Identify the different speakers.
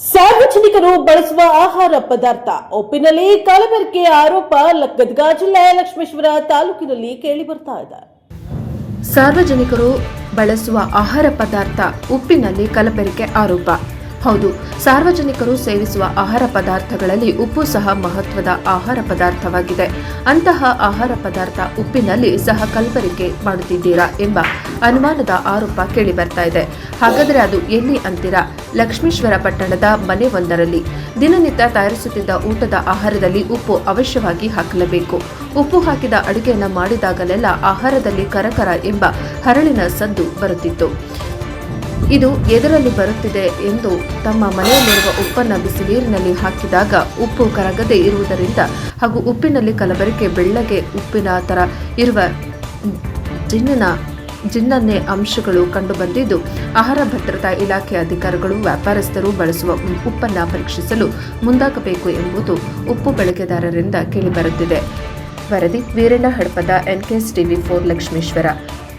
Speaker 1: ಸಾರ್ವಜನಿಕರು ಬಳಸುವ ಆಹಾರ ಪದಾರ್ಥ ಉಪ್ಪಿನಲ್ಲಿ ಕಲಬೆರಕೆ ಆರೋಪ ಗದಗ ಜಿಲ್ಲೆಯ ಲಕ್ಷ್ಮೇಶ್ವರ ತಾಲೂಕಿನಲ್ಲಿ ಕೇಳಿಬರ್ತಾ ಇದೆ.
Speaker 2: ಸಾರ್ವಜನಿಕರು ಬಳಸುವ ಆಹಾರ ಪದಾರ್ಥ ಉಪ್ಪಿನಲ್ಲಿ ಕಲಬೆರಕೆ ಆರೋಪ. ಹೌದು, ಸಾರ್ವಜನಿಕರು ಸೇವಿಸುವ ಆಹಾರ ಪದಾರ್ಥಗಳಲ್ಲಿ ಉಪ್ಪು ಸಹ ಮಹತ್ವದ ಆಹಾರ ಪದಾರ್ಥವಾಗಿದೆ. ಅಂತಹ ಆಹಾರ ಪದಾರ್ಥ ಉಪ್ಪಿನಲ್ಲಿ ಸಹ ಕಲಬೆರಕೆ ಮಾಡುತ್ತಿದ್ದೀರಾ ಎಂಬ ಅನುಮಾನದ ಆರೋಪ ಕೇಳಿಬರ್ತಾ ಇದೆ. ಹಾಗಾದರೆ ಅದು ಎಲ್ಲಿ ಅಂತೀರಾ? ಲಕ್ಷ್ಮೇಶ್ವರ ಪಟ್ಟಣದ ಮನೆಯೊಂದರಲ್ಲಿ ದಿನನಿತ್ಯ ತಯಾರಿಸುತ್ತಿದ್ದ ಊಟದ ಆಹಾರದಲ್ಲಿ ಉಪ್ಪು ಅವಶ್ಯವಾಗಿ ಹಾಕಲೇಬೇಕು. ಉಪ್ಪು ಹಾಕಿದ ಅಡುಗೆಯನ್ನು ಮಾಡಿದಾಗಲೆಲ್ಲ ಆಹಾರದಲ್ಲಿ ಕರಕರ ಎಂಬ ಹರಳಿನ ಸದ್ದು ಬರುತ್ತಿತ್ತು. ಇದು ಎದರಲ್ಲಿ ಬರುತ್ತಿದೆ ಎಂದು ತಮ್ಮ ಮನೆಯಲ್ಲಿರುವ ಉಪ್ಪನ್ನು ಬಿಸಿ ನೀರಿನಲ್ಲಿ ಹಾಕಿದಾಗ ಉಪ್ಪು ಕರಗದೆ ಇರುವುದರಿಂದ ಹಾಗೂ ಉಪ್ಪಿನಲ್ಲಿ ಕಲಬೆರಕೆ ಬೆಳ್ಳಗೆ ಉಪ್ಪಿನ ತರ ಇರುವ ಜಿನ್ನನ್ನೇ ಅಂಶಗಳು ಕಂಡುಬಂದಿದ್ದು, ಆಹಾರ ಭದ್ರತಾ ಇಲಾಖೆ ಅಧಿಕಾರಿಗಳು ವ್ಯಾಪಾರಸ್ಥರು ಬಳಸುವ ಉಪ್ಪನ್ನು ಪರೀಕ್ಷಿಸಲು ಮುಂದಾಗಬೇಕು ಎಂಬುದು ಉಪ್ಪು ಬಳಕೆದಾರರಿಂದ ಕೇಳಿಬರುತ್ತಿದೆ. ವರದಿ ವೀರಣ್ಣ ಹಡಪದ NKS TV4 ಲಕ್ಷ್ಮೇಶ್ವರ.